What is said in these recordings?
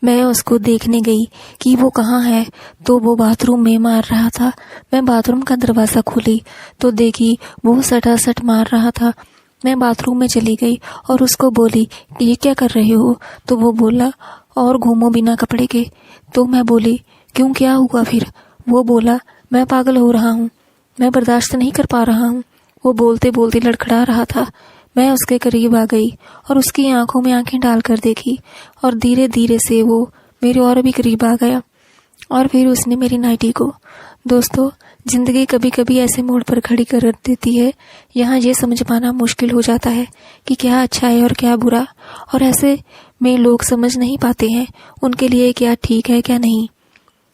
मैं उसको देखने गई कि वो कहाँ है, तो वो बाथरूम में मार रहा था। मैं बाथरूम का दरवाज़ा खोली तो देखी वो सटासट मार रहा था। मैं बाथरूम में चली गई और उसको बोली, ये क्या कर रहे हो? तो वो बोला, और घूमो बिना कपड़े के। तो मैं बोली, क्यों, क्या हुआ फिर? वो बोला, मैं पागल हो रहा हूँ, मैं बर्दाश्त नहीं कर पा रहा हूँ। वो बोलते बोलते लड़खड़ा रहा था। मैं उसके करीब आ गई और उसकी आंखों में आंखें डालकर देखी और धीरे धीरे से वो मेरे और भी करीब आ गया और फिर उसने मेरी नाइटी को। दोस्तों, जिंदगी कभी कभी ऐसे मोड़ पर खड़ी कर देती है, यहाँ ये समझ पाना मुश्किल हो जाता है कि क्या अच्छा है और क्या बुरा, और ऐसे में लोग समझ नहीं पाते हैं उनके लिए क्या ठीक है क्या नहीं।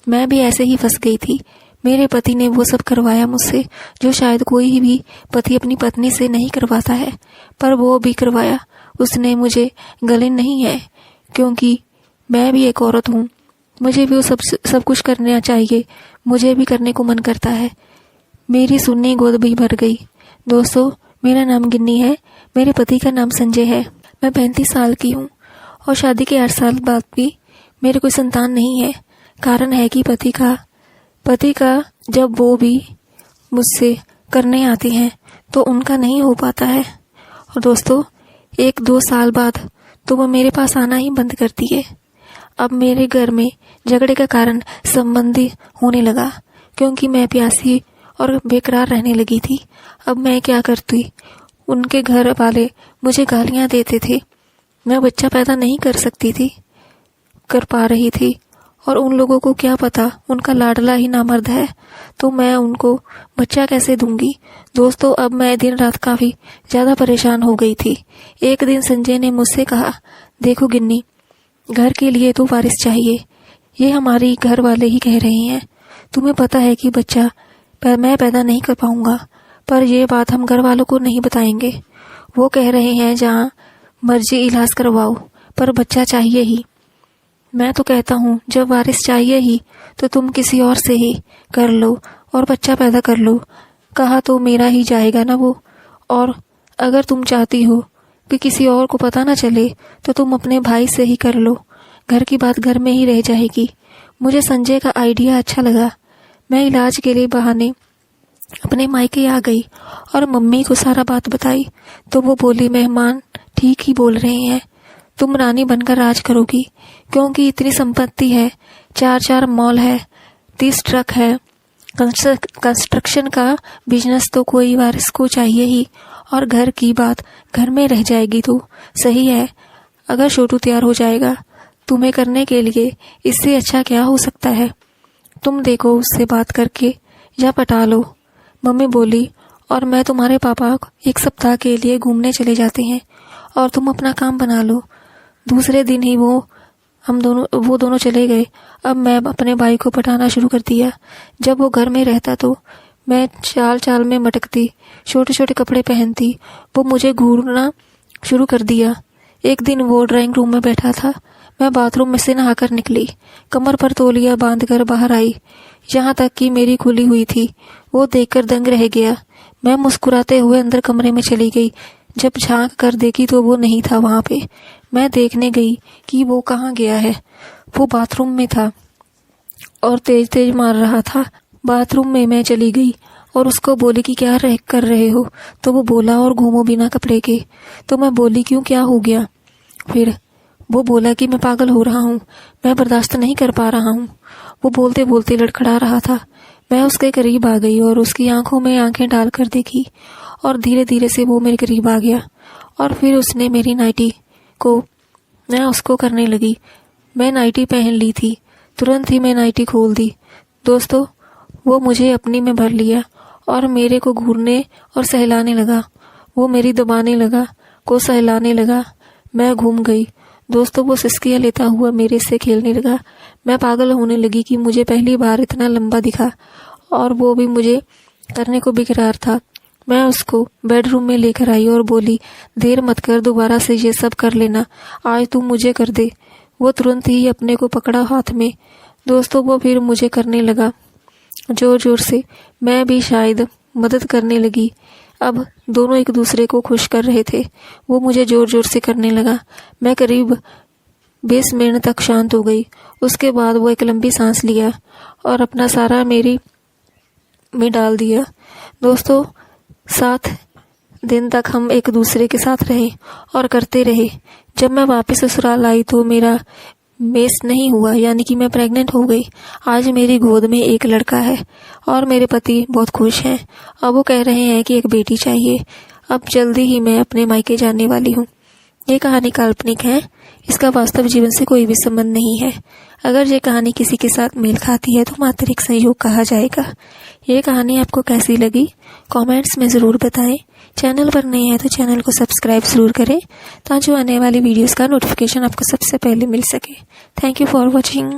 मैं भी ऐसे ही फंस गई थी। मेरे पति ने वो सब करवाया मुझसे जो शायद कोई भी पति अपनी पत्नी से नहीं करवाता है, पर वो भी करवाया उसने। मुझे गलन नहीं है क्योंकि मैं भी एक औरत हूँ, मुझे भी वो सब कुछ करना चाहिए, मुझे भी करने को मन करता है। मेरी सुन्नी गोद भी भर गई। दोस्तों, मेरा नाम गिन्नी है, मेरे पति का नाम संजय है। मैं 35 साल की हूँ और शादी के 8 साल बाद भी मेरे कोई संतान नहीं है। कारण है कि पति का जब वो भी मुझसे करने आती हैं तो उनका नहीं हो पाता है। और दोस्तों, 1-2 साल बाद तो वो मेरे पास आना ही बंद करती है। अब मेरे घर में झगड़े का कारण संबंधी होने लगा क्योंकि मैं प्यासी और बेकरार रहने लगी थी। अब मैं क्या करती, उनके घर वाले मुझे गालियां देते थे। मैं बच्चा पैदा नहीं कर पा रही थी और उन लोगों को क्या पता, उनका लाडला ही नामर्द है, तो मैं उनको बच्चा कैसे दूंगी। दोस्तों, अब मैं दिन रात काफी ज्यादा परेशान हो गई थी। एक दिन संजय ने मुझसे कहा, देखो गिन्नी, घर के लिए तो वारिस चाहिए, ये हमारी घर वाले ही कह रहे हैं। तुम्हें पता है कि बच्चा मैं पैदा नहीं कर पाऊंगा, पर ये बात हम घर वालों को नहीं बताएंगे। वो कह रहे हैं जहाँ मर्जी इलाज करवाओ, पर बच्चा चाहिए ही। मैं तो कहता हूँ जब वारिस चाहिए ही तो तुम किसी और से ही कर लो और बच्चा पैदा कर लो। कहा तो मेरा ही जाएगा ना वो, और अगर तुम चाहती हो कि किसी और को पता ना चले तो तुम अपने भाई से ही कर लो, घर की बात घर में ही रह जाएगी। मुझे संजय का आइडिया अच्छा लगा। मैं इलाज के लिए बहाने अपने मायके आ गई और मम्मी को सारा बात बताई तो वो बोली, मेहमान ठीक ही बोल रहे हैं, तुम रानी बनकर राज करोगी क्योंकि इतनी संपत्ति है, 4 मॉल है, 30 ट्रक है, कंस्ट्रक्शन का बिजनेस तो कोई वारिस को चाहिए ही, और घर की बात घर में रह जाएगी। तो सही है, अगर छोटू तैयार हो जाएगा तुम्हें करने के लिए, इससे अच्छा क्या हो सकता है। तुम देखो उससे बात करके या पटा लो। मम्मी बोली, और मैं तुम्हारे पापा 1 सप्ताह के लिए घूमने चले जाते हैं और तुम अपना काम बना लो। दूसरे दिन ही वो दोनों चले गए। अब मैं अपने भाई को पटाना शुरू कर दिया। जब वो घर में रहता तो मैं चाल में मटकती, छोटे छोटे कपड़े पहनती, वो मुझे घूरना शुरू कर दिया। एक दिन वो ड्राइंग रूम में बैठा था, मैं बाथरूम में से नहाकर निकली, कमर पर तौलिया बांधकर बाहर आई, यहाँ तक कि मेरी खुली हुई थी। वो देखकर दंग रह गया। मैं मुस्कुराते हुए अंदर कमरे में चली गई। जब झांक कर देखी तो वो नहीं था वहां पे। मैं देखने गई कि वो कहाँ गया है। वो बाथरूम में था और तेज तेज मार रहा था। बाथरूम में मैं चली गई और उसको बोली कि क्या कर रहे हो, तो वो बोला, और घूमो बिना कपड़े के। तो मैं बोली, क्यों, क्या हो गया? फिर वो बोला कि मैं पागल हो रहा हूँ, मैं बर्दाश्त नहीं कर पा रहा हूँ। वो बोलते बोलते लड़खड़ा रहा था। मैं उसके करीब आ गई और उसकी आंखों में आंखें डालकर देखी और धीरे धीरे से वो मेरे करीब आ गया और फिर उसने मेरी नाइटी को मैं उसको करने लगी। मैं नाइटी पहन ली थी, तुरंत ही मैं नाइटी खोल दी। दोस्तों, वो मुझे अपनी में भर लिया और मेरे को घूरने और सहलाने लगा। वो मेरी दबाने लगा, को सहलाने लगा। मैं घूम गई। दोस्तों, वो सिसकियां लेता हुआ मेरे से खेलने लगा। मैं पागल होने लगी कि मुझे पहली बार इतना लंबा दिखा और वो भी मुझे करने को बेकरार था। मैं उसको बेडरूम में लेकर आई और बोली, देर मत कर, दोबारा से ये सब कर लेना, आज तू मुझे कर दे। वो तुरंत ही अपने को पकड़ा हाथ में। दोस्तों, वो फिर मुझे करने लगा जोर जोर से। मैं भी शायद मदद करने लगी। अब दोनों एक दूसरे को खुश कर रहे थे। वो मुझे जोर जोर से करने लगा। मैं करीब 20 मिनट तक शांत हो गई। उसके बाद वो एक लंबी सांस लिया और अपना सारा मेरी में डाल दिया। दोस्तों, 7 दिन तक हम एक दूसरे के साथ रहे और करते रहे। जब मैं वापस ससुराल आई तो मेरा मेस नहीं हुआ, यानी कि मैं प्रेग्नेंट हो गई। आज मेरी गोद में एक लड़का है और मेरे पति बहुत खुश हैं। अब वो कह रहे हैं कि एक बेटी चाहिए। अब जल्दी ही मैं अपने मायके जाने वाली हूँ। ये कहानी काल्पनिक है, इसका वास्तव जीवन से कोई भी संबंध नहीं है। अगर ये कहानी किसी के साथ मेल खाती है तो मात्र एक संयोग कहा जाएगा। ये कहानी आपको कैसी लगी कमेंट्स में ज़रूर बताएं। चैनल पर नए हैं तो चैनल को सब्सक्राइब ज़रूर करें ताकि आने वाली वीडियोस का नोटिफिकेशन आपको सबसे पहले मिल सके। Thank you for watching.